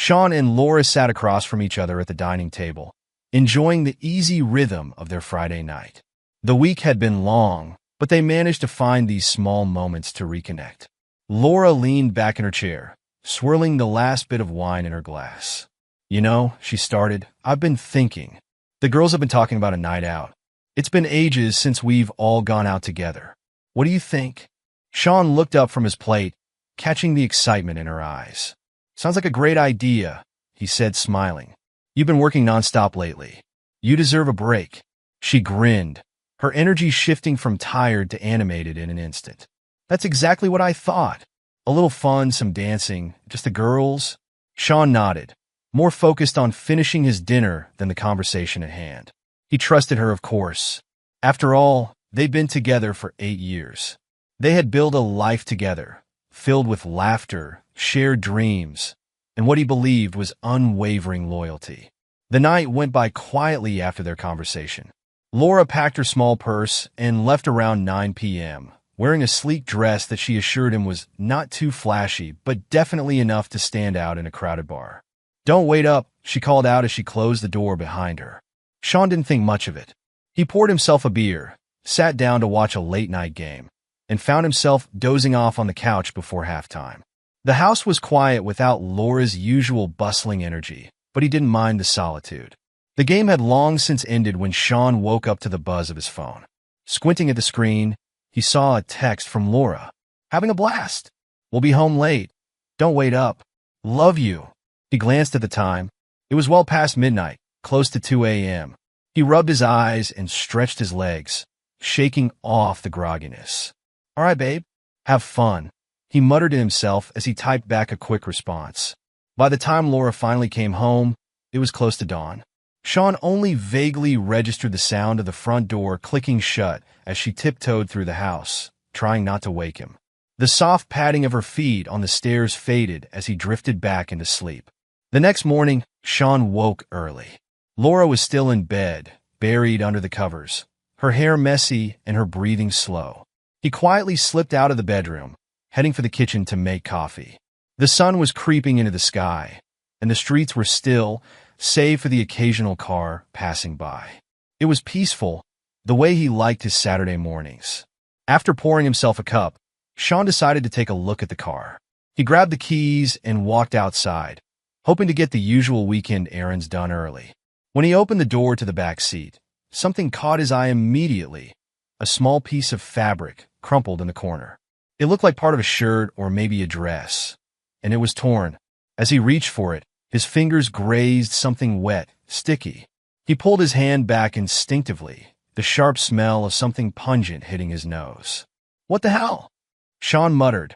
Sean and Laura sat across from each other at the dining table, enjoying the easy rhythm of their Friday night. The week had been long, but they managed to find these small moments to reconnect. Laura leaned back in her chair, swirling the last bit of wine in her glass. "You know," she started, "I've been thinking. The girls have been talking about a night out. It's been ages since we've all gone out together. What do you think?" Sean looked up from his plate, catching the excitement in her eyes. "Sounds like a great idea," he said, smiling. "You've been working nonstop lately. You deserve a break." She grinned, her energy shifting from tired to animated in an instant. "That's exactly what I thought. A little fun, some dancing, just the girls." Sean nodded, more focused on finishing his dinner than the conversation at hand. He trusted her, of course. After all, they'd been together for 8 years. They had built a life together, filled with laughter, shared dreams, and what he believed was unwavering loyalty. The night went by quietly after their conversation. Laura packed her small purse and left around 9 p.m., wearing a sleek dress that she assured him was not too flashy, but definitely enough to stand out in a crowded bar. "Don't wait up," she called out as she closed the door behind her. Sean didn't think much of it. He poured himself a beer, sat down to watch a late-night game, and found himself dozing off on the couch before halftime. The house was quiet without Laura's usual bustling energy, but he didn't mind the solitude. The game had long since ended when Sean woke up to the buzz of his phone. Squinting at the screen, he saw a text from Laura. "Having a blast. We'll be home late. Don't wait up. Love you." He glanced at the time. It was well past midnight, close to 2 a.m. He rubbed his eyes and stretched his legs, shaking off the grogginess. "All right, babe. Have fun," he muttered to himself as he typed back a quick response. By the time Laura finally came home, it was close to dawn. Sean only vaguely registered the sound of the front door clicking shut as she tiptoed through the house, trying not to wake him. The soft padding of her feet on the stairs faded as he drifted back into sleep. The next morning, Sean woke early. Laura was still in bed, buried under the covers, her hair messy and her breathing slow. He quietly slipped out of the bedroom, heading for the kitchen to make coffee. The sun was creeping into the sky, and the streets were still, save for the occasional car passing by. It was peaceful, the way he liked his Saturday mornings. After pouring himself a cup, Sean decided to take a look at the car. He grabbed the keys and walked outside, hoping to get the usual weekend errands done early. When he opened the door to the back seat, something caught his eye immediately: a small piece of fabric crumpled in the corner. It looked like part of a shirt or maybe a dress, and it was torn. As he reached for it, his fingers grazed something wet, sticky. He pulled his hand back instinctively, the sharp smell of something pungent hitting his nose. "What the hell?" Sean muttered,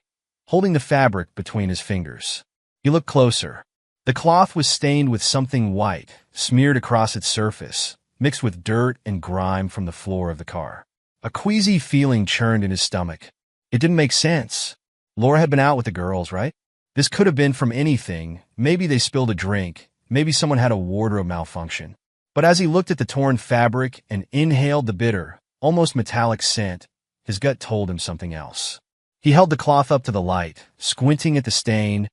holding the fabric between his fingers. He looked closer. The cloth was stained with something white, smeared across its surface, mixed with dirt and grime from the floor of the car. A queasy feeling churned in his stomach. It didn't make sense. Laura had been out with the girls, right? This could have been from anything. Maybe they spilled a drink. Maybe someone had a wardrobe malfunction. But as he looked at the torn fabric and inhaled the bitter, almost metallic scent, his gut told him something else. He held the cloth up to the light, squinting at the stain,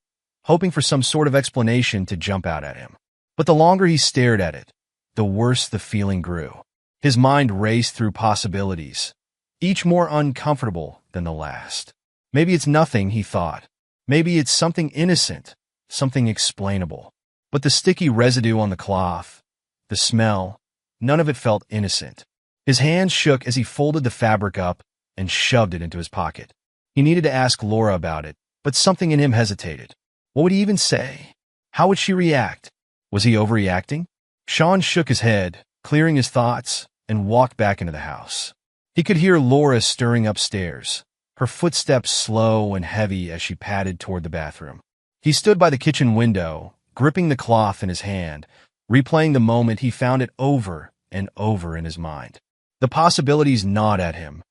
hoping for some sort of explanation to jump out at him. But the longer he stared at it, the worse the feeling grew. His mind raced through possibilities, each more uncomfortable than the last. Maybe it's nothing, he thought. Maybe it's something innocent, something explainable. But the sticky residue on the cloth, the smell, none of it felt innocent. His hands shook as he folded the fabric up and shoved it into his pocket. He needed to ask Laura about it, but something in him hesitated. What would he even say? How would she react? Was he overreacting? Sean shook his head, clearing his thoughts, and walked back into the house. He could hear Laura stirring upstairs, her footsteps slow and heavy as she padded toward the bathroom. He stood by the kitchen window, gripping the cloth in his hand, replaying the moment. He found it over and over in his mind. The possibilities gnawed at him,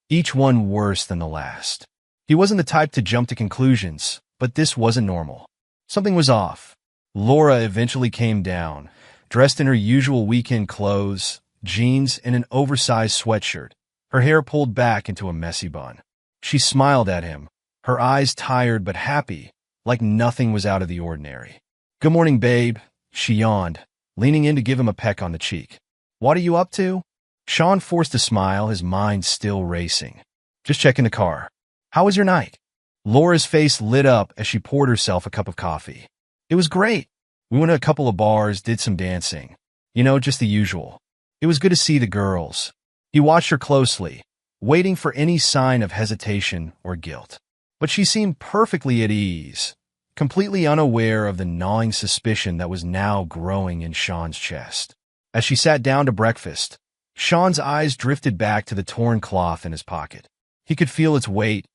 each one worse than the last. He wasn't the type to jump to conclusions, but this wasn't normal. Something was off. Laura eventually came down, dressed in her usual weekend clothes, jeans and an oversized sweatshirt, her hair pulled back into a messy bun. She smiled at him, her eyes tired but happy, like nothing was out of the ordinary. Good morning, babe, she yawned, leaning in to give him a peck on the cheek. What are you up to? Sean forced a smile, his mind still racing. Just checking the car. How was your night? Laura's face lit up as she poured herself a cup of coffee. It was great. We went to a couple of bars, did some dancing. You know, just the usual. It was good to see the girls. He watched her closely, waiting for any sign of hesitation or guilt. But she seemed perfectly at ease, completely unaware of the gnawing suspicion that was now growing in Sean's chest. As she sat down to breakfast, Sean's eyes drifted back to the torn cloth in his pocket. He could feel its weight,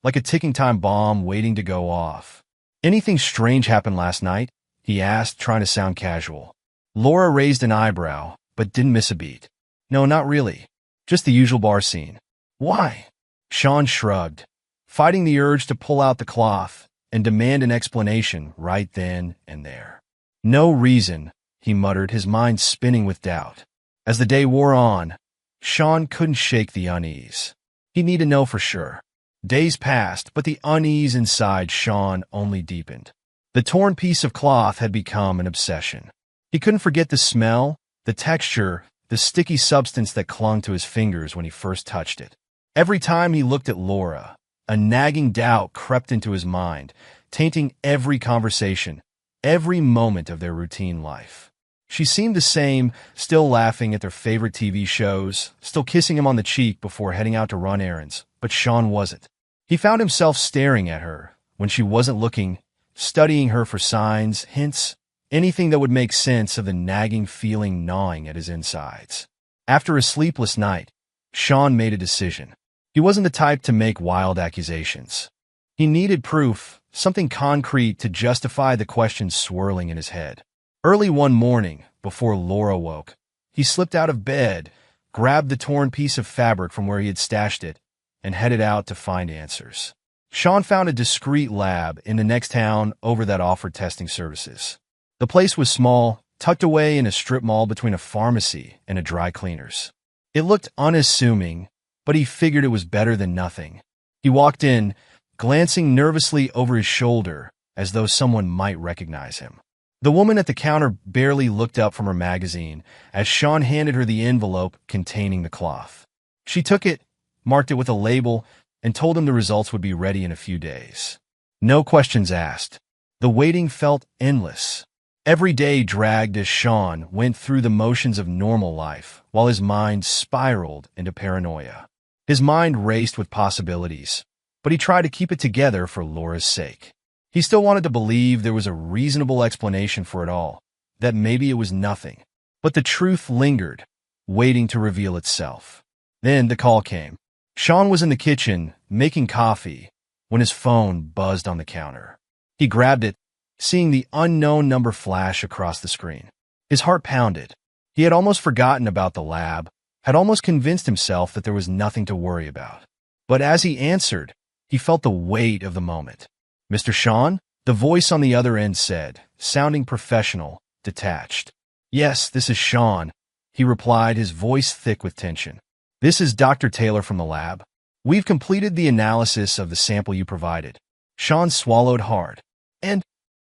like a ticking time bomb waiting to go off. Anything strange happened last night? He asked, trying to sound casual. Laura raised an eyebrow, but didn't miss a beat. No, not really. Just the usual bar scene. Why? Sean shrugged, fighting the urge to pull out the cloth and demand an explanation right then and there. No reason, he muttered, his mind spinning with doubt. As the day wore on, Sean couldn't shake the unease. He needed to know for sure. Days passed, but the unease inside Sean only deepened. The torn piece of cloth had become an obsession. He couldn't forget the smell, the texture, the sticky substance that clung to his fingers when he first touched it. Every time he looked at Laura, a nagging doubt crept into his mind, tainting every conversation, every moment of their routine life. She seemed the same, still laughing at their favorite TV shows, still kissing him on the cheek before heading out to run errands, but Sean wasn't. He found himself staring at her when she wasn't looking, studying her for signs, hints, anything that would make sense of the nagging feeling gnawing at his insides. After a sleepless night, Sean made a decision. He wasn't the type to make wild accusations. He needed proof, something concrete to justify the questions swirling in his head. Early one morning, before Laura woke, he slipped out of bed, grabbed the torn piece of fabric from where he had stashed it, and headed out to find answers. Sean found a discreet lab in the next town over that offered testing services. The place was small, tucked away in a strip mall between a pharmacy and a dry cleaner's. It looked unassuming, but he figured it was better than nothing. He walked in, glancing nervously over his shoulder as though someone might recognize him. The woman at the counter barely looked up from her magazine as Sean handed her the envelope containing the cloth. She took it, marked it with a label, and told him the results would be ready in a few days. No questions asked. The waiting felt endless. Every day dragged as Sean went through the motions of normal life, while his mind spiraled into paranoia. His mind raced with possibilities, but he tried to keep it together for Laura's sake. He still wanted to believe there was a reasonable explanation for it all, that maybe it was nothing. But the truth lingered, waiting to reveal itself. Then the call came. Sean was in the kitchen, making coffee, when his phone buzzed on the counter. He grabbed it, seeing the unknown number flash across the screen. His heart pounded. He had almost forgotten about the lab, had almost convinced himself that there was nothing to worry about. But as he answered, he felt the weight of the moment. Mr. Sean? The voice on the other end said, sounding professional, detached. Yes, this is Sean, he replied, his voice thick with tension. This is Dr. Taylor from the lab. We've completed the analysis of the sample you provided. Sean swallowed hard. And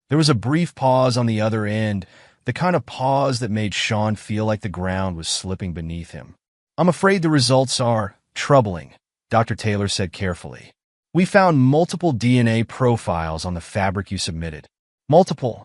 there was a brief pause on the other end, the kind of pause that made Sean feel like the ground was slipping beneath him. I'm afraid the results are troubling, Dr. Taylor said carefully. We found multiple DNA profiles on the fabric you submitted. Multiple?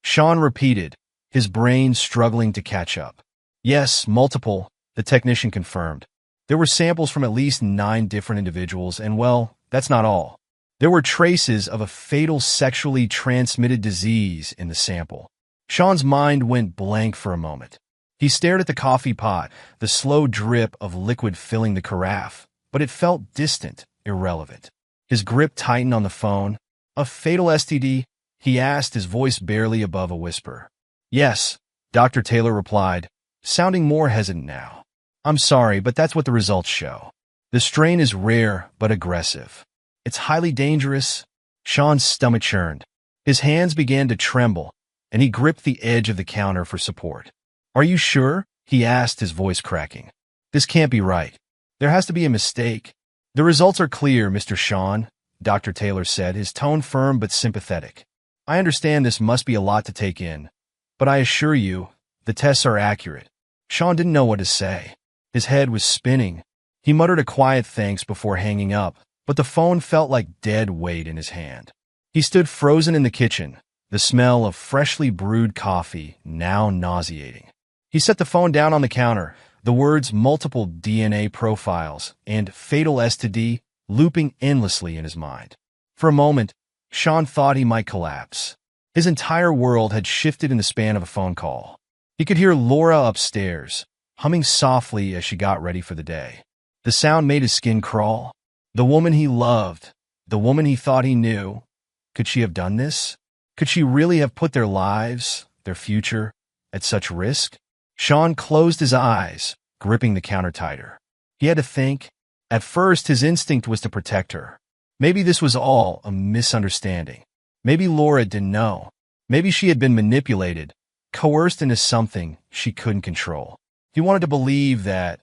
Sean repeated, his brain struggling to catch up. Yes, multiple, the technician confirmed. There were samples from at least 9 different individuals, and well, that's not all. There were traces of a fatal sexually transmitted disease in the sample. Sean's mind went blank for a moment. He stared at the coffee pot, the slow drip of liquid filling the carafe, but it felt distant, irrelevant. His grip tightened on the phone. A fatal STD? He asked, his voice barely above a whisper. Yes, Dr. Taylor replied, sounding more hesitant now. I'm sorry, but that's what the results show. The strain is rare but aggressive. It's highly dangerous. Sean's stomach churned. His hands began to tremble, and he gripped the edge of the counter for support. Are you sure? He asked, his voice cracking. This can't be right. There has to be a mistake. The results are clear, Mr. Sean, Dr. Taylor said, his tone firm but sympathetic. I understand this must be a lot to take in, but I assure you, the tests are accurate. Sean didn't know what to say. His head was spinning. He muttered a quiet thanks before hanging up, but the phone felt like dead weight in his hand. He stood frozen in the kitchen, the smell of freshly brewed coffee now nauseating. He set the phone down on the counter, the words multiple DNA profiles and fatal STD looping endlessly in his mind. For a moment, Sean thought he might collapse. His entire world had shifted in the span of a phone call. He could hear Laura upstairs, humming softly as she got ready for the day. The sound made his skin crawl. The woman he loved, the woman he thought he knew. Could she have done this? Could she really have put their lives, their future, at such risk? Sean closed his eyes, gripping the counter tighter. He had to think. At first, his instinct was to protect her. Maybe this was all a misunderstanding. Maybe Laura didn't know. Maybe she had been manipulated, coerced into something she couldn't control. He wanted to believe that,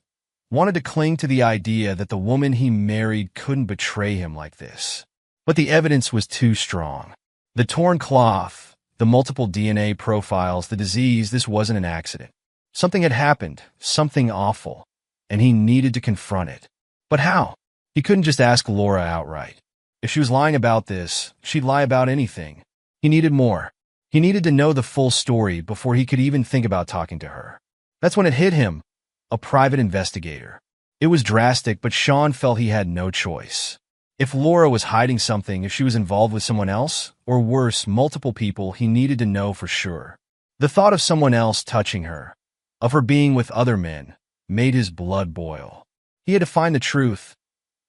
wanted to cling to the idea that the woman he married couldn't betray him like this. But the evidence was too strong. The torn cloth, the multiple DNA profiles, the disease, this wasn't an accident. Something had happened, something awful, and he needed to confront it. But how? He couldn't just ask Laura outright. If she was lying about this, she'd lie about anything. He needed more. He needed to know the full story before he could even think about talking to her. That's when it hit him. A private investigator. It was drastic, but Sean felt he had no choice. If Laura was hiding something, if she was involved with someone else, or worse, multiple people, he needed to know for sure. The thought of someone else touching her, of her being with other men, made his blood boil. He had to find the truth,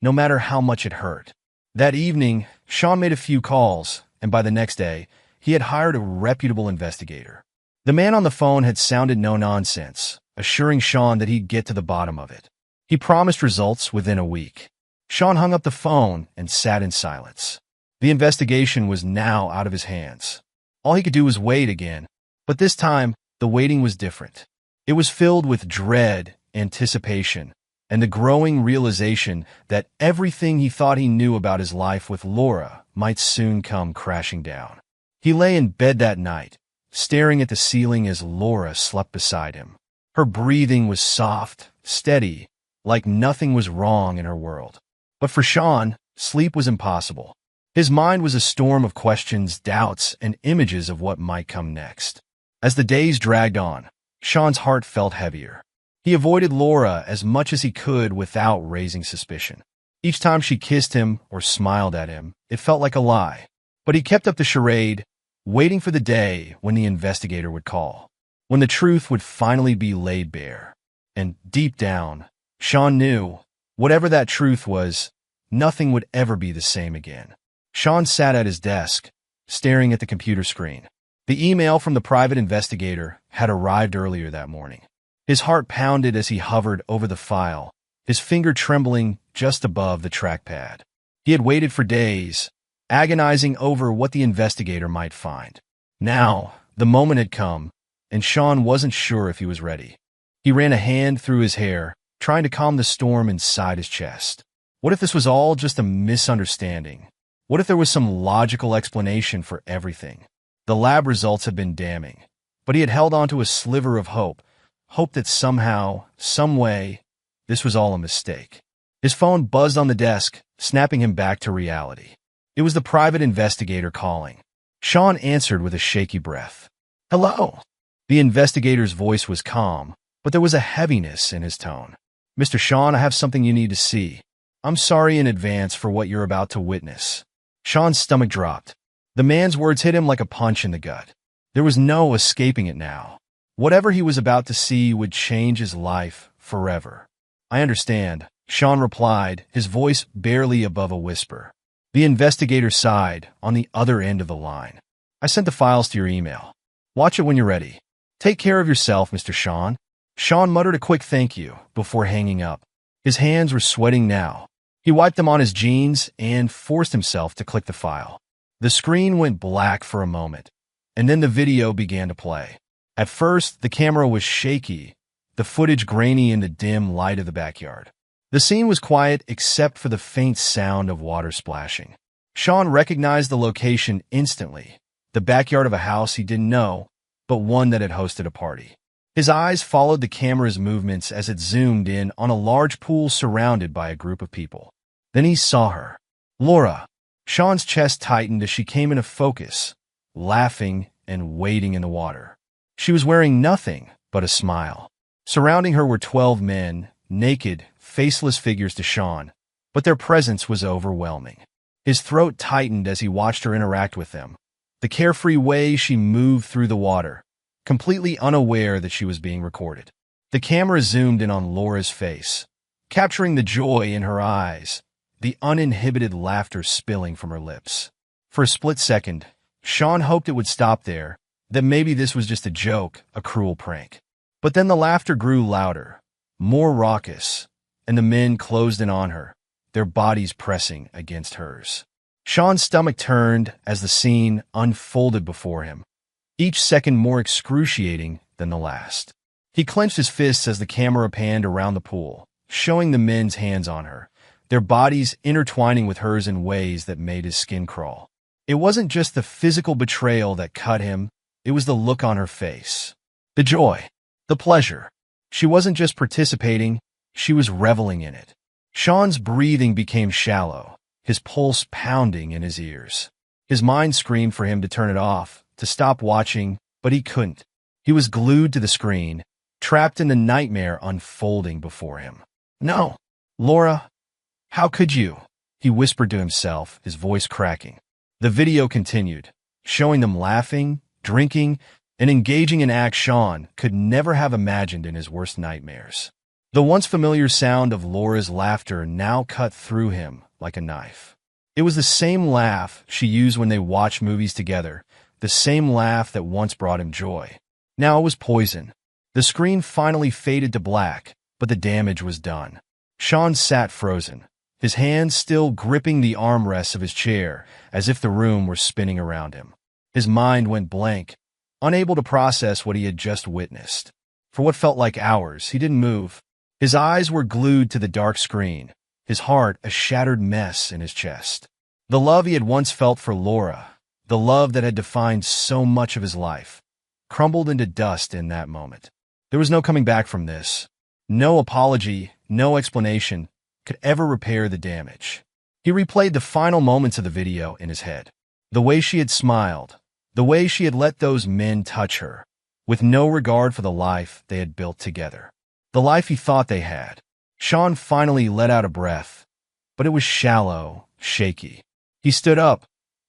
no matter how much it hurt. That evening, Sean made a few calls, and by the next day, he had hired a reputable investigator. The man on the phone had sounded no nonsense, assuring Sean that he'd get to the bottom of it. He promised results within a week. Sean hung up the phone and sat in silence. The investigation was now out of his hands. All he could do was wait again, but this time, the waiting was different. It was filled with dread, anticipation, and the growing realization that everything he thought he knew about his life with Laura might soon come crashing down. He lay in bed that night, staring at the ceiling as Laura slept beside him. Her breathing was soft, steady, like nothing was wrong in her world. But for Sean, sleep was impossible. His mind was a storm of questions, doubts, and images of what might come next. As the days dragged on, Sean's heart felt heavier. He avoided Laura as much as he could without raising suspicion. Each time she kissed him or smiled at him, it felt like a lie. But he kept up the charade, waiting for the day when the investigator would call, when the truth would finally be laid bare. And deep down, Sean knew, whatever that truth was, nothing would ever be the same again. Sean sat at his desk, staring at the computer screen. The email from the private investigator had arrived earlier that morning. His heart pounded as he hovered over the file, his finger trembling just above the trackpad. He had waited for days, agonizing over what the investigator might find. Now, the moment had come, and Sean wasn't sure if he was ready. He ran a hand through his hair, trying to calm the storm inside his chest. What if this was all just a misunderstanding? What if there was some logical explanation for everything? The lab results had been damning, but he had held on to a sliver of hope that somehow, some way, this was all a mistake. His phone buzzed on the desk, snapping him back to reality. It was the private investigator calling. Sean answered with a shaky breath. "Hello." The investigator's voice was calm, but there was a heaviness in his tone. "Mr. Sean, I have something you need to see. I'm sorry in advance for what you're about to witness." Sean's stomach dropped. The man's words hit him like a punch in the gut. There was no escaping it now. Whatever he was about to see would change his life forever. "I understand," Sean replied, his voice barely above a whisper. The investigator sighed on the other end of the line. "I sent the files to your email. Watch it when you're ready. Take care of yourself, Mr. Sean." Sean muttered a quick thank you before hanging up. His hands were sweating now. He wiped them on his jeans and forced himself to click the file. The screen went black for a moment, and then the video began to play. At first, the camera was shaky, the footage grainy in the dim light of the backyard. The scene was quiet except for the faint sound of water splashing. Sean recognized the location instantly, the backyard of a house he didn't know, but one that had hosted a party. His eyes followed the camera's movements as it zoomed in on a large pool surrounded by a group of people. Then he saw her. Laura. Sean's chest tightened as she came into focus, laughing and wading in the water. She was wearing nothing but a smile. Surrounding her were 12 men, naked, faceless figures to Sean, but their presence was overwhelming. His throat tightened as he watched her interact with them, the carefree way she moved through the water, completely unaware that she was being recorded. The camera zoomed in on Laura's face, capturing the joy in her eyes, the uninhibited laughter spilling from her lips. For a split second, Sean hoped it would stop there, that maybe this was just a joke, a cruel prank. But then the laughter grew louder, more raucous, and the men closed in on her, their bodies pressing against hers. Sean's stomach turned as the scene unfolded before him, each second more excruciating than the last. He clenched his fists as the camera panned around the pool, showing the men's hands on her, their bodies intertwining with hers in ways that made his skin crawl. It wasn't just the physical betrayal that cut him, it was the look on her face. The joy, the pleasure. She wasn't just participating, she was reveling in it. Sean's breathing became shallow, his pulse pounding in his ears. His mind screamed for him to turn it off, to stop watching, but he couldn't. He was glued to the screen, trapped in the nightmare unfolding before him. No, Laura, how could you? He whispered to himself, his voice cracking. The video continued, showing them laughing, drinking, and engaging in acts Sean could never have imagined in his worst nightmares. The once familiar sound of Laura's laughter now cut through him like a knife. It was the same laugh she used when they watched movies together, the same laugh that once brought him joy. Now it was poison. The screen finally faded to black, but the damage was done. Sean sat frozen, his hands still gripping the armrests of his chair as if the room were spinning around him. His mind went blank, unable to process what he had just witnessed. For what felt like hours, he didn't move. His eyes were glued to the dark screen, his heart a shattered mess in his chest. The love he had once felt for Laura, the love that had defined so much of his life, crumbled into dust in that moment. There was no coming back from this. No apology, no explanation could ever repair the damage. He replayed the final moments of the video in his head. The way she had smiled, the way she had let those men touch her, with no regard for the life they had built together. The life he thought they had. Sean finally let out a breath, but it was shallow, shaky. He stood up,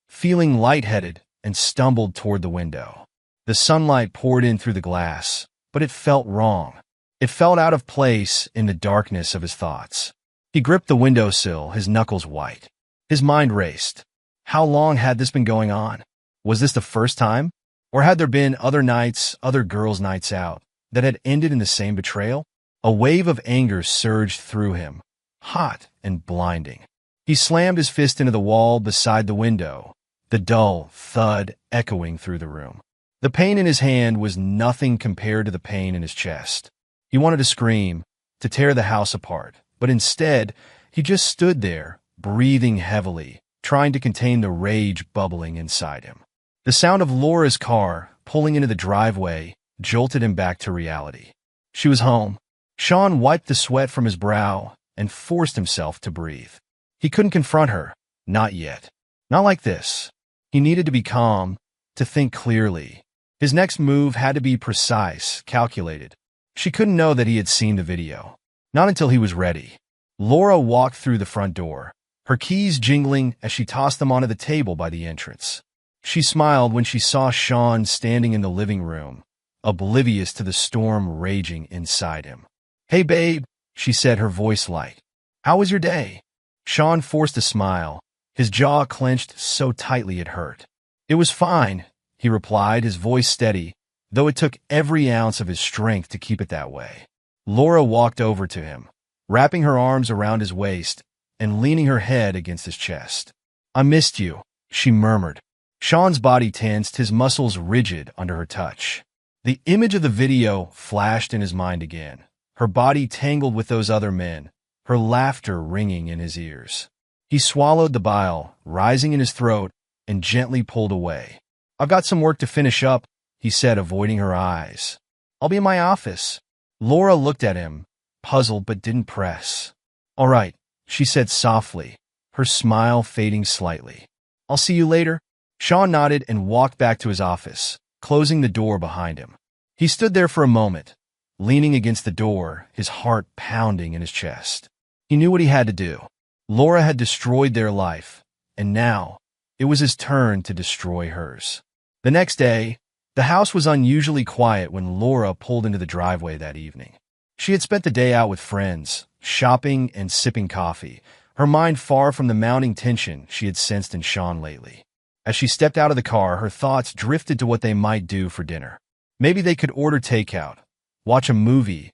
feeling lightheaded, and stumbled toward the window. The sunlight poured in through the glass, but it felt wrong. It felt out of place in the darkness of his thoughts. He gripped the windowsill, his knuckles white. His mind raced. How long had this been going on? Was this the first time? Or had there been other nights, other girls' nights out, that had ended in the same betrayal? A wave of anger surged through him, hot and blinding. He slammed his fist into the wall beside the window, the dull thud echoing through the room. The pain in his hand was nothing compared to the pain in his chest. He wanted to scream, to tear the house apart, but instead, he just stood there, breathing heavily, trying to contain the rage bubbling inside him. The sound of Laura's car pulling into the driveway jolted him back to reality. She was home. Sean wiped the sweat from his brow and forced himself to breathe. He couldn't confront her, not yet. Not like this. He needed to be calm, to think clearly. His next move had to be precise, calculated. She couldn't know that he had seen the video. Not until he was ready. Laura walked through the front door, her keys jingling as she tossed them onto the table by the entrance. She smiled when she saw Sean standing in the living room, oblivious to the storm raging inside him. "Hey, babe," she said, her voice light. "How was your day?" Sean forced a smile, his jaw clenched so tightly it hurt. "It was fine," he replied, his voice steady, though it took every ounce of his strength to keep it that way. Laura walked over to him, wrapping her arms around his waist and leaning her head against his chest. "I missed you," she murmured. Sean's body tensed, his muscles rigid under her touch. The image of the video flashed in his mind again, her body tangled with those other men, her laughter ringing in his ears. He swallowed the bile, rising in his throat, and gently pulled away. I've got some work to finish up, he said, avoiding her eyes. I'll be in my office. Laura looked at him, puzzled but didn't press. All right, she said softly, her smile fading slightly. I'll see you later. Sean nodded and walked back to his office, closing the door behind him. He stood there for a moment, leaning against the door, his heart pounding in his chest. He knew what he had to do. Laura had destroyed their life, and now it was his turn to destroy hers. The next day, the house was unusually quiet when Laura pulled into the driveway that evening. She had spent the day out with friends, shopping and sipping coffee, her mind far from the mounting tension she had sensed in Sean lately. As she stepped out of the car, her thoughts drifted to what they might do for dinner. Maybe they could order takeout, watch a movie,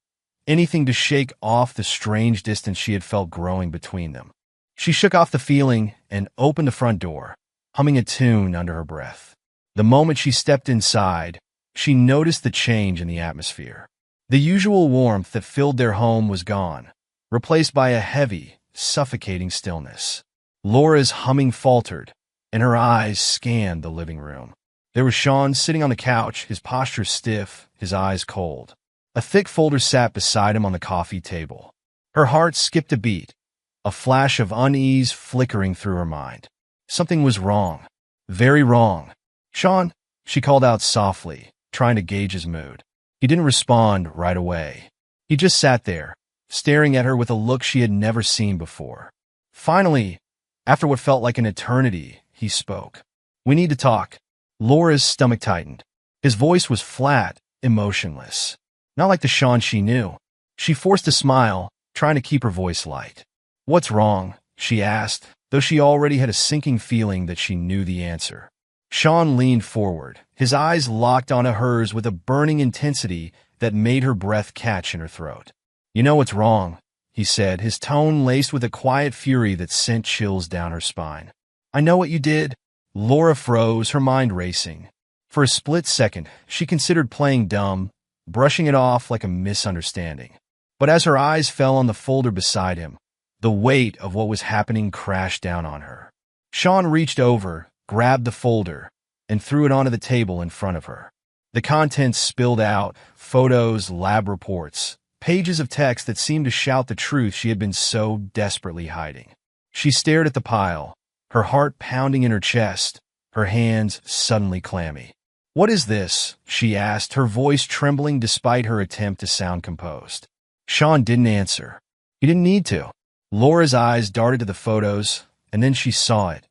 anything to shake off the strange distance she had felt growing between them. She shook off the feeling and opened the front door, humming a tune under her breath. The moment she stepped inside, she noticed the change in the atmosphere. The usual warmth that filled their home was gone, replaced by a heavy, suffocating stillness. Laura's humming faltered, and her eyes scanned the living room. There was Sean sitting on the couch, his posture stiff, his eyes cold. A thick folder sat beside him on the coffee table. Her heart skipped a beat, a flash of unease flickering through her mind. Something was wrong. Very wrong. Sean, she called out softly, trying to gauge his mood. He didn't respond right away. He just sat there, staring at her with a look she had never seen before. Finally, after what felt like an eternity, he spoke. We need to talk. Laura's stomach tightened. His voice was flat, emotionless. Not like the Sean she knew. She forced a smile, trying to keep her voice light. What's wrong? She asked, though she already had a sinking feeling that she knew the answer. Sean leaned forward, his eyes locked onto hers with a burning intensity that made her breath catch in her throat. You know what's wrong, he said, his tone laced with a quiet fury that sent chills down her spine. I know what you did. Laura froze, her mind racing. For a split second, she considered playing dumb, brushing it off like a misunderstanding. But as her eyes fell on the folder beside him, the weight of what was happening crashed down on her. Sean reached over, grabbed the folder, and threw it onto the table in front of her. The contents spilled out, photos, lab reports, pages of text that seemed to shout the truth she had been so desperately hiding. She stared at the pile, her heart pounding in her chest, her hands suddenly clammy. What is this? She asked, her voice trembling despite her attempt to sound composed. Sean didn't answer. He didn't need to. Laura's eyes darted to the photos, and then she saw it.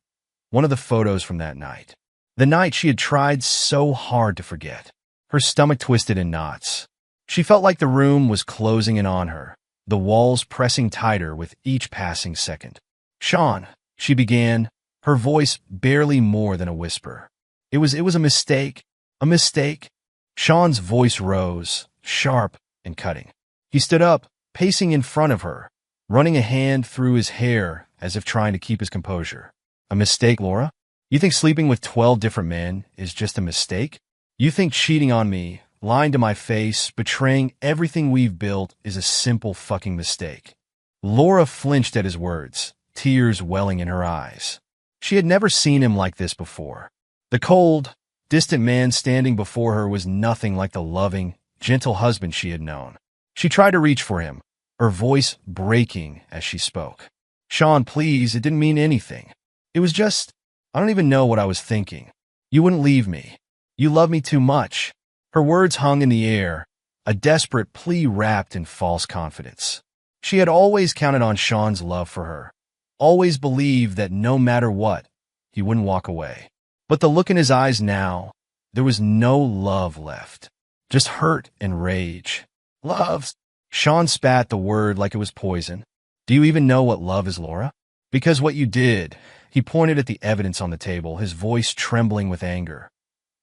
One of the photos from that night. The night she had tried so hard to forget. Her stomach twisted in knots. She felt like the room was closing in on her, the walls pressing tighter with each passing second. Sean, she began, her voice barely more than a whisper. It was a mistake. A mistake. Sean's voice rose, sharp and cutting. He stood up, pacing in front of her, running a hand through his hair as if trying to keep his composure. A mistake, Laura? You think sleeping with 12 different men is just a mistake? You think cheating on me, lying to my face, betraying everything we've built is a simple fucking mistake? Laura flinched at his words, tears welling in her eyes. She had never seen him like this before. The cold, distant man standing before her was nothing like the loving, gentle husband she had known. She tried to reach for him, her voice breaking as she spoke. Sean, please, it didn't mean anything. It was just, I don't even know what I was thinking. You wouldn't leave me. You love me too much. Her words hung in the air, a desperate plea wrapped in false confidence. She had always counted on Sean's love for her, always believed that no matter what, he wouldn't walk away. But the look in his eyes now, there was no love left, just hurt and rage. Love. Sean spat the word like it was poison. Do you even know what love is, Laura? Because what you did, he pointed at the evidence on the table, his voice trembling with anger.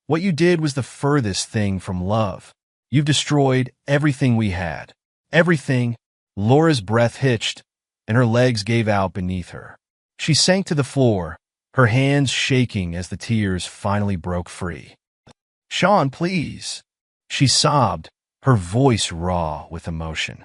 What you did was the furthest thing from love. You've destroyed everything we had. Everything. Laura's breath hitched, and her legs gave out beneath her. She sank to the floor, her hands shaking as the tears finally broke free. Sean, please. She sobbed, her voice raw with emotion.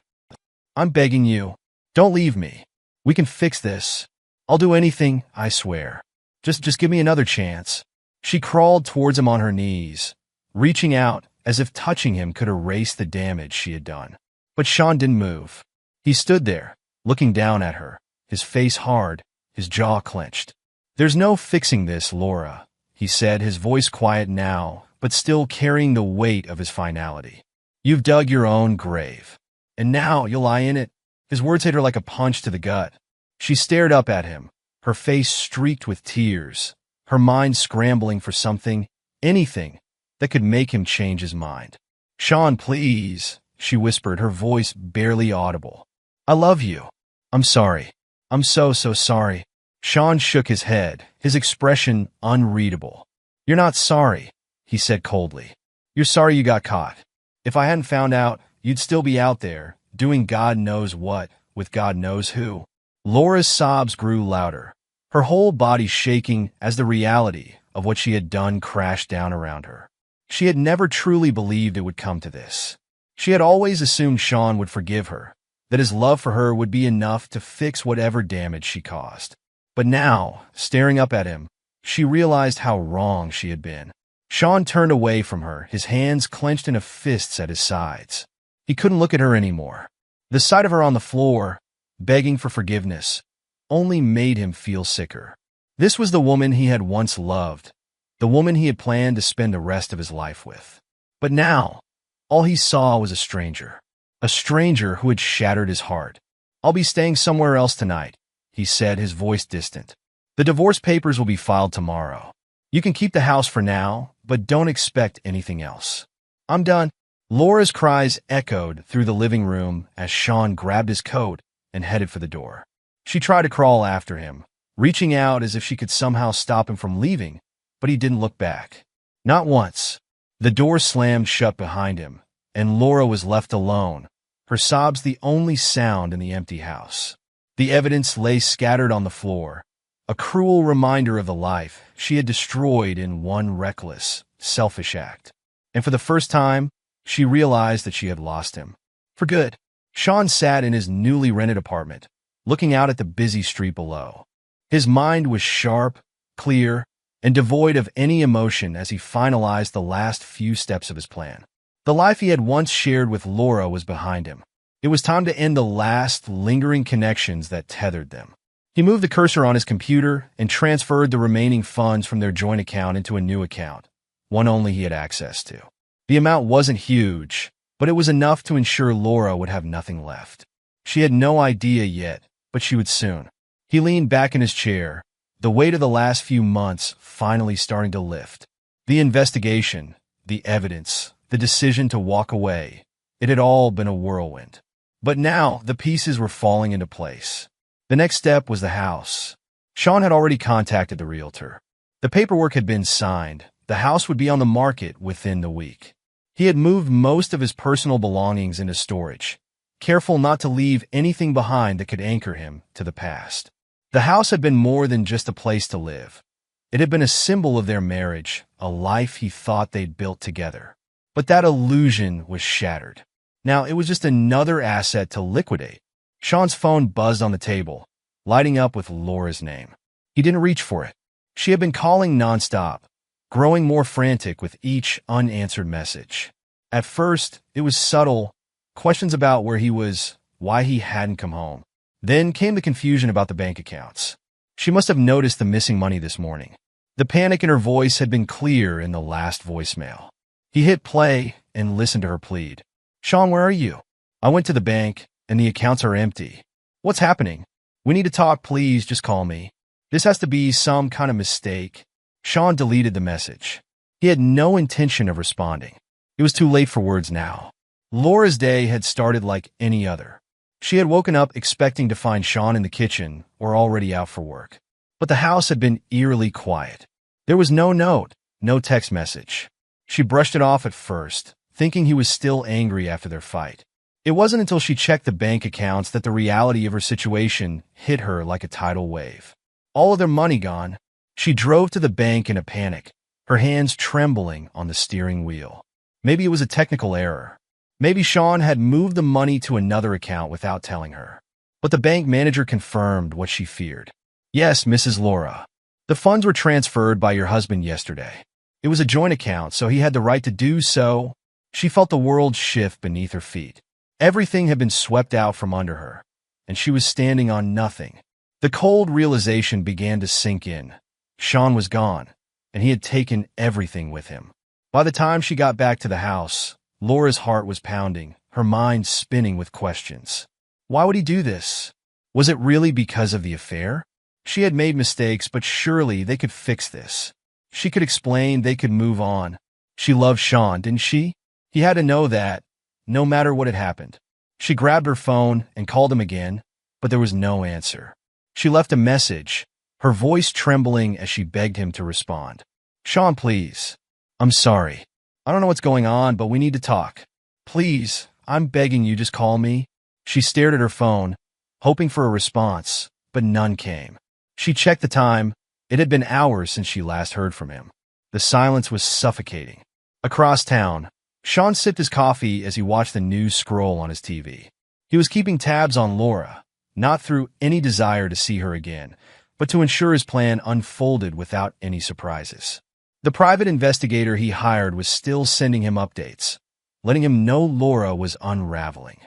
I'm begging you, don't leave me. We can fix this. I'll do anything, I swear. Just give me another chance. She crawled towards him on her knees, reaching out as if touching him could erase the damage she had done. But Sean didn't move. He stood there, looking down at her, his face hard, his jaw clenched. "There's no fixing this, Laura," he said, his voice quiet now, but still carrying the weight of his finality. "You've dug your own grave, and now you'll lie in it." His words hit her like a punch to the gut. She stared up at him, her face streaked with tears, her mind scrambling for something, anything, that could make him change his mind. "Sean, please," she whispered, her voice barely audible. "I love you. I'm sorry. I'm so sorry." Sean shook his head, his expression unreadable. "You're not sorry," he said coldly. "You're sorry you got caught. If I hadn't found out, you'd still be out there, doing God knows what, with God knows who." Laura's sobs grew louder, her whole body shaking as the reality of what she had done crashed down around her. She had never truly believed it would come to this. She had always assumed Sean would forgive her, that his love for her would be enough to fix whatever damage she caused. But now, staring up at him, she realized how wrong she had been. Sean turned away from her, his hands clenched into fists at his sides. He couldn't look at her anymore. The sight of her on the floor, begging for forgiveness, only made him feel sicker. This was the woman he had once loved, the woman he had planned to spend the rest of his life with. But now, all he saw was a stranger who had shattered his heart. "I'll be staying somewhere else tonight," he said, his voice distant. "The divorce papers will be filed tomorrow. You can keep the house for now, but don't expect anything else. I'm done." Laura's cries echoed through the living room as Sean grabbed his coat and headed for the door. She tried to crawl after him, reaching out as if she could somehow stop him from leaving, but he didn't look back. Not once. The door slammed shut behind him, and Laura was left alone, her sobs the only sound in the empty house. The evidence lay scattered on the floor, a cruel reminder of the life she had destroyed in one reckless, selfish act. And for the first time, she realized that she had lost him. For good. Sean sat in his newly rented apartment, looking out at the busy street below. His mind was sharp, clear, and devoid of any emotion as he finalized the last few steps of his plan. The life he had once shared with Laura was behind him. It was time to end the last, lingering connections that tethered them. He moved the cursor on his computer and transferred the remaining funds from their joint account into a new account, one only he had access to. The amount wasn't huge, but it was enough to ensure Laura would have nothing left. She had no idea yet, but she would soon. He leaned back in his chair, the weight of the last few months finally starting to lift. The investigation, the evidence, the decision to walk away, it had all been a whirlwind. But now the pieces were falling into place. The next step was the house. Sean had already contacted the realtor. The paperwork had been signed. The house would be on the market within the week. He had moved most of his personal belongings into storage, careful not to leave anything behind that could anchor him to the past. The house had been more than just a place to live. It had been a symbol of their marriage, a life he thought they'd built together. But that illusion was shattered. Now it was just another asset to liquidate. Sean's phone buzzed on the table, lighting up with Laura's name. He didn't reach for it. She had been calling nonstop, growing more frantic with each unanswered message. At first, it was subtle, questions about where he was, why he hadn't come home. Then came the confusion about the bank accounts. She must have noticed the missing money this morning. The panic in her voice had been clear in the last voicemail. He hit play and listened to her plead. "Sean, where are you? I went to the bank, and the accounts are empty. What's happening? We need to talk, please, just call me. This has to be some kind of mistake." Sean deleted the message. He had no intention of responding. It was too late for words now. Laura's day had started like any other. She had woken up expecting to find Sean in the kitchen or already out for work. But the house had been eerily quiet. There was no note, no text message. She brushed it off at first, thinking he was still angry after their fight. It wasn't until she checked the bank accounts that the reality of her situation hit her like a tidal wave. All of their money gone. She drove to the bank in a panic, her hands trembling on the steering wheel. Maybe it was a technical error. Maybe Sean had moved the money to another account without telling her. But the bank manager confirmed what she feared. "Yes, Mrs. Laura. The funds were transferred by your husband yesterday. It was a joint account, so he had the right to do so. She felt the world shift beneath her feet. Everything had been swept out from under her, and she was standing on nothing. The cold realization began to sink in. Sean was gone, and he had taken everything with him. By the time she got back to the house, Laura's heart was pounding, her mind spinning with questions. Why would he do this? Was it really because of the affair? She had made mistakes, but surely they could fix this. She could explain, they could move on. She loved Sean, didn't she? He had to know that, no matter what had happened. She grabbed her phone and called him again, but there was no answer. She left a message, her voice trembling as she begged him to respond. Sean, please. I'm sorry. I don't know what's going on, but we need to talk. Please, I'm begging you, just call me. She stared at her phone, hoping for a response, but none came. She checked the time. It had been hours since she last heard from him. The silence was suffocating. Across town, Sean sipped his coffee as he watched the news scroll on his TV. He was keeping tabs on Laura, not through any desire to see her again, but to ensure his plan unfolded without any surprises. The private investigator he hired was still sending him updates, letting him know Laura was unraveling.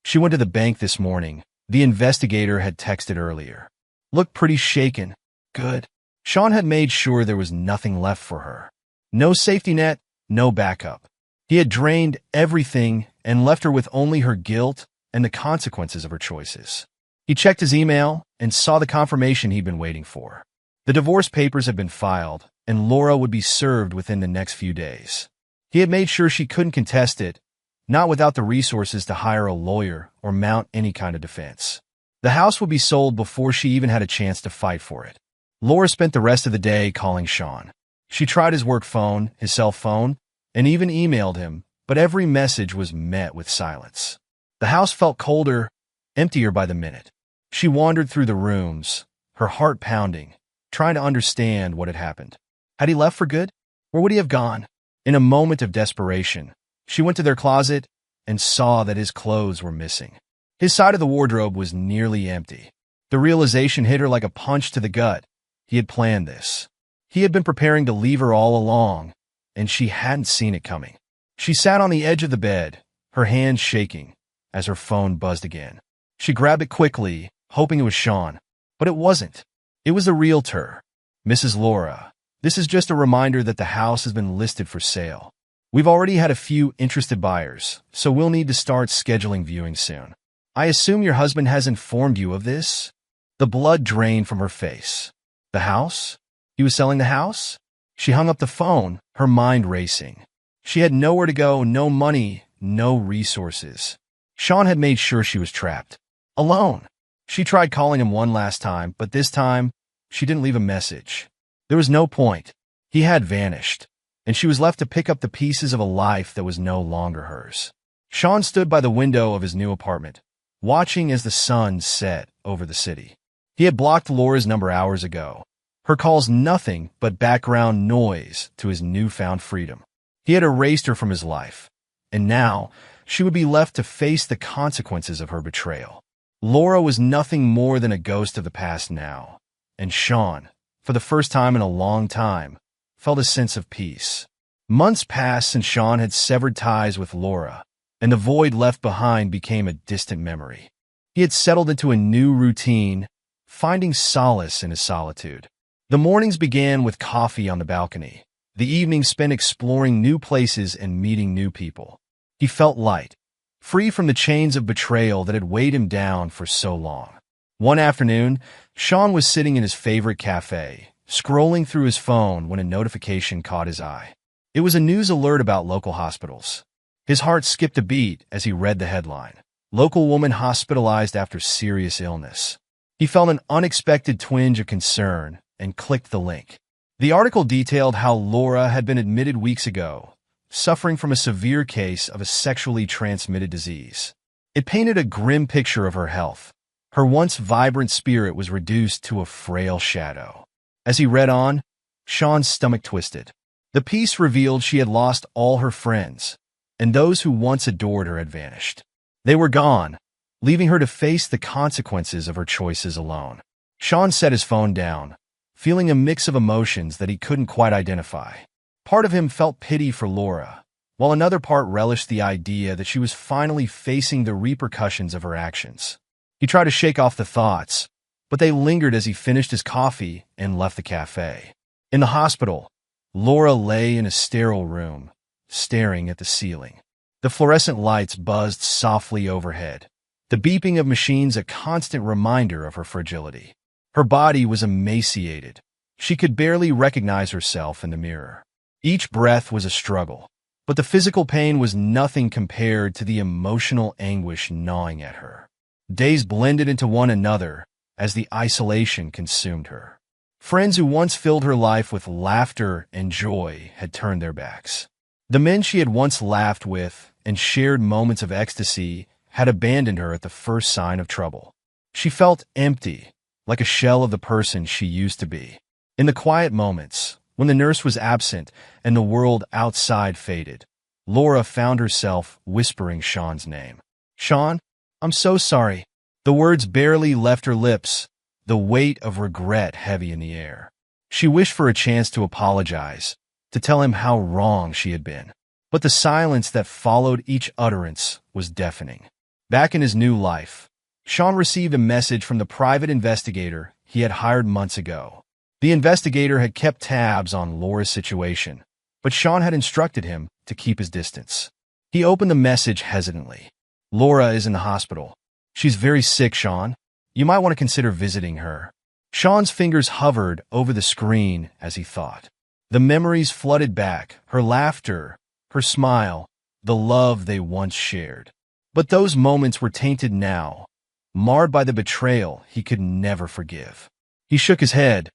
She went to the bank this morning. The investigator had texted earlier. Looked pretty shaken. Good. Sean had made sure there was nothing left for her. No safety net, no backup. He had drained everything and left her with only her guilt and the consequences of her choices. He checked his email and saw the confirmation he'd been waiting for. The divorce papers had been filed, and Laura would be served within the next few days. He had made sure she couldn't contest it, not without the resources to hire a lawyer or mount any kind of defense. The house would be sold before she even had a chance to fight for it. Laura spent the rest of the day calling Sean. She tried his work phone, his cell phone, and even emailed him, but every message was met with silence. The house felt colder, emptier by the minute. She wandered through the rooms, her heart pounding, trying to understand what had happened. Had he left for good? Where would he have gone? In a moment of desperation, she went to their closet and saw that his clothes were missing. His side of the wardrobe was nearly empty. The realization hit her like a punch to the gut. He had planned this. He had been preparing to leave her all along, and she hadn't seen it coming. She sat on the edge of the bed, her hands shaking, as her phone buzzed again. She grabbed it quickly, hoping it was Sean, but it wasn't. It was the realtor. Mrs. Laura, this is just a reminder that the house has been listed for sale. We've already had a few interested buyers, so we'll need to start scheduling viewings soon. I assume your husband has informed you of this? The blood drained from her face. The house? He was selling the house? She hung up the phone, her mind racing. She had nowhere to go, no money, no resources. Sean had made sure she was trapped. Alone. She tried calling him one last time, but this time, she didn't leave a message. There was no point. He had vanished, and she was left to pick up the pieces of a life that was no longer hers. Sean stood by the window of his new apartment, watching as the sun set over the city. He had blocked Laura's number hours ago. Her calls nothing but background noise to his newfound freedom. He had erased her from his life, and now she would be left to face the consequences of her betrayal. Laura was nothing more than a ghost of the past now, and Sean, for the first time in a long time, felt a sense of peace. Months passed since Sean had severed ties with Laura, and the void left behind became a distant memory. He had settled into a new routine, finding solace in his solitude. The mornings began with coffee on the balcony, the evenings spent exploring new places and meeting new people. He felt light, free from the chains of betrayal that had weighed him down for so long. One afternoon, Sean was sitting in his favorite cafe, scrolling through his phone when a notification caught his eye. It was a news alert about local hospitals. His heart skipped a beat as he read the headline. Local woman hospitalized after serious illness. He felt an unexpected twinge of concern and clicked the link. The article detailed how Laura had been admitted weeks ago, suffering from a severe case of a sexually transmitted disease. It painted a grim picture of her health. Her once vibrant spirit was reduced to a frail shadow. As he read on, Sean's stomach twisted. The piece revealed she had lost all her friends, and those who once adored her had vanished. They were gone, leaving her to face the consequences of her choices alone. Sean set his phone down, feeling a mix of emotions that he couldn't quite identify. Part of him felt pity for Laura, while another part relished the idea that she was finally facing the repercussions of her actions. He tried to shake off the thoughts, but they lingered as he finished his coffee and left the cafe. In the hospital, Laura lay in a sterile room, staring at the ceiling. The fluorescent lights buzzed softly overhead, the beeping of machines a constant reminder of her fragility. Her body was emaciated. She could barely recognize herself in the mirror. Each breath was a struggle, but the physical pain was nothing compared to the emotional anguish gnawing at her. Days blended into one another as the isolation consumed her. Friends who once filled her life with laughter and joy had turned their backs. The men she had once laughed with and shared moments of ecstasy had abandoned her at the first sign of trouble. She felt empty, like a shell of the person she used to be. In the quiet moments, when the nurse was absent and the world outside faded, Laura found herself whispering Sean's name. "Sean, I'm so sorry." The words barely left her lips, the weight of regret heavy in the air. She wished for a chance to apologize, to tell him how wrong she had been. But the silence that followed each utterance was deafening. Back in his new life, Sean received a message from the private investigator he had hired months ago. The investigator had kept tabs on Laura's situation, but Sean had instructed him to keep his distance. He opened the message hesitantly. "Laura is in the hospital. She's very sick, Sean. You might want to consider visiting her." Sean's fingers hovered over the screen as he thought. The memories flooded back, her laughter, her smile, the love they once shared. But those moments were tainted now, marred by the betrayal he could never forgive. He shook his head,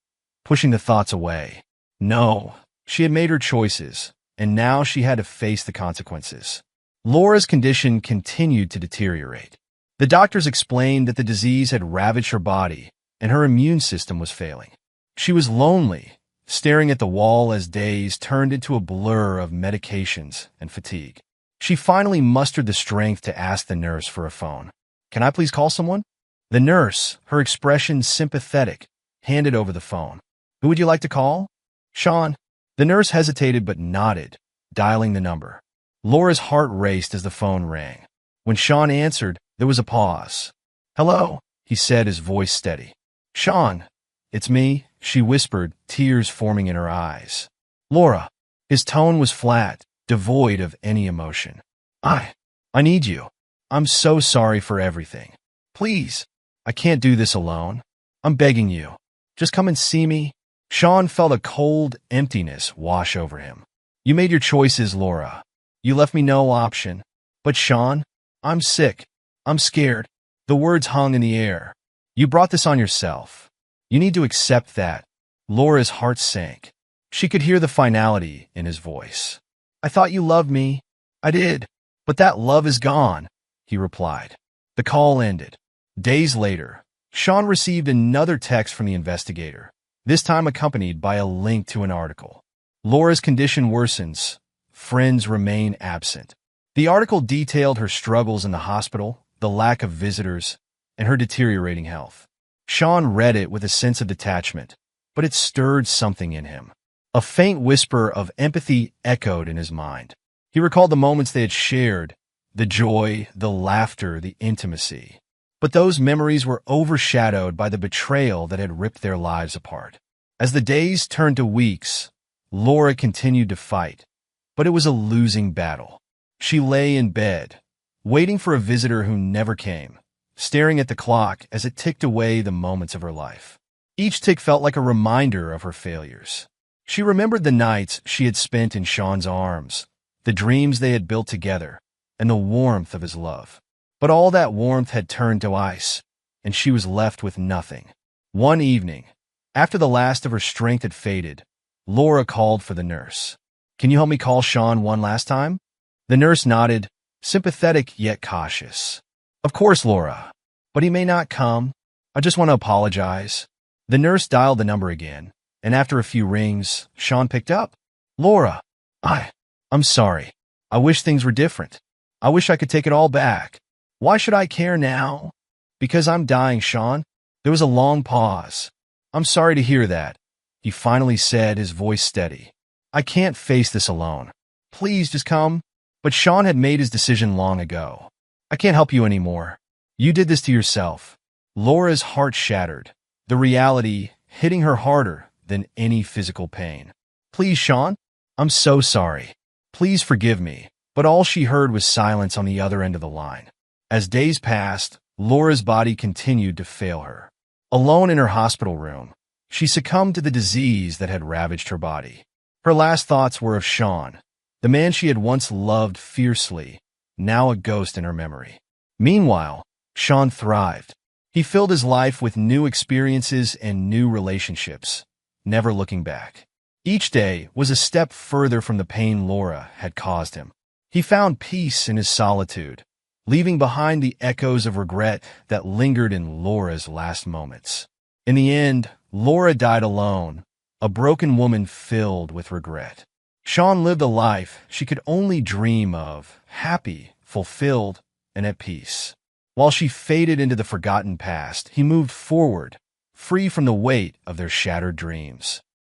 pushing the thoughts away. No, she had made her choices, and now she had to face the consequences. Laura's condition continued to deteriorate. The doctors explained that the disease had ravaged her body, and her immune system was failing. She was lonely, staring at the wall as days turned into a blur of medications and fatigue. She finally mustered the strength to ask the nurse for a phone. "Can I please call someone?" The nurse, her expression sympathetic, handed over the phone. "Who would you like to call?" "Sean." The nurse hesitated but nodded, dialing the number. Laura's heart raced as the phone rang. When Sean answered, there was a pause. "Hello," he said, his voice steady. "Sean, it's me," she whispered, tears forming in her eyes. "Laura." His tone was flat, devoid of any emotion. I need you. I'm so sorry for everything. Please, I can't do this alone. I'm begging you. Just come and see me." Sean felt a cold emptiness wash over him. "You made your choices, Laura. You left me no option. But Sean, I'm sick. I'm scared." The words hung in the air. "You brought this on yourself. You need to accept that." Laura's heart sank. She could hear the finality in his voice. "I thought you loved me." "I did. But that love is gone," he replied. The call ended. Days later, Sean received another text from the investigator, this time accompanied by a link to an article. Laura's condition worsens. Friends remain absent. The article detailed her struggles in the hospital, the lack of visitors, and her deteriorating health. Sean read it with a sense of detachment, but it stirred something in him. A faint whisper of empathy echoed in his mind. He recalled the moments they had shared, the joy, the laughter, the intimacy. But those memories were overshadowed by the betrayal that had ripped their lives apart. As the days turned to weeks, Laura continued to fight, but it was a losing battle. She lay in bed, waiting for a visitor who never came, staring at the clock as it ticked away the moments of her life. Each tick felt like a reminder of her failures. She remembered the nights she had spent in Sean's arms, the dreams they had built together, and the warmth of his love. But all that warmth had turned to ice, and she was left with nothing. One evening, after the last of her strength had faded, Laura called for the nurse. "Can you help me call Sean one last time?" The nurse nodded, sympathetic yet cautious. "Of course, Laura, but he may not come. I just want to apologize." The nurse dialed the number again, and after a few rings, Sean picked up. "Laura, I'm sorry. I wish things were different. I wish I could take it all back. Why should I care now?" "Because I'm dying, Sean." There was a long pause. "I'm sorry to hear that, he finally said, his voice steady. I can't face this alone. Please just come. But Sean had made his decision long ago. I can't help you anymore. You did this to yourself. Laura's heart shattered, the reality hitting her harder than any physical pain. Please, Sean, I'm so sorry. Please forgive me. But all she heard was silence on the other end of the line. As days passed, Laura's body continued to fail her. Alone in her hospital room, she succumbed to the disease that had ravaged her body. Her last thoughts were of Sean, the man she had once loved fiercely, now a ghost in her memory. Meanwhile, Sean thrived. He filled his life with new experiences and new relationships, never looking back. Each day was a step further from the pain Laura had caused him. He found peace in his solitude, leaving behind the echoes of regret that lingered in Laura's last moments. In the end, Laura died alone, a broken woman filled with regret. Sean lived a life she could only dream of, happy, fulfilled, and at peace. While she faded into the forgotten past, he moved forward, free from the weight of their shattered dreams.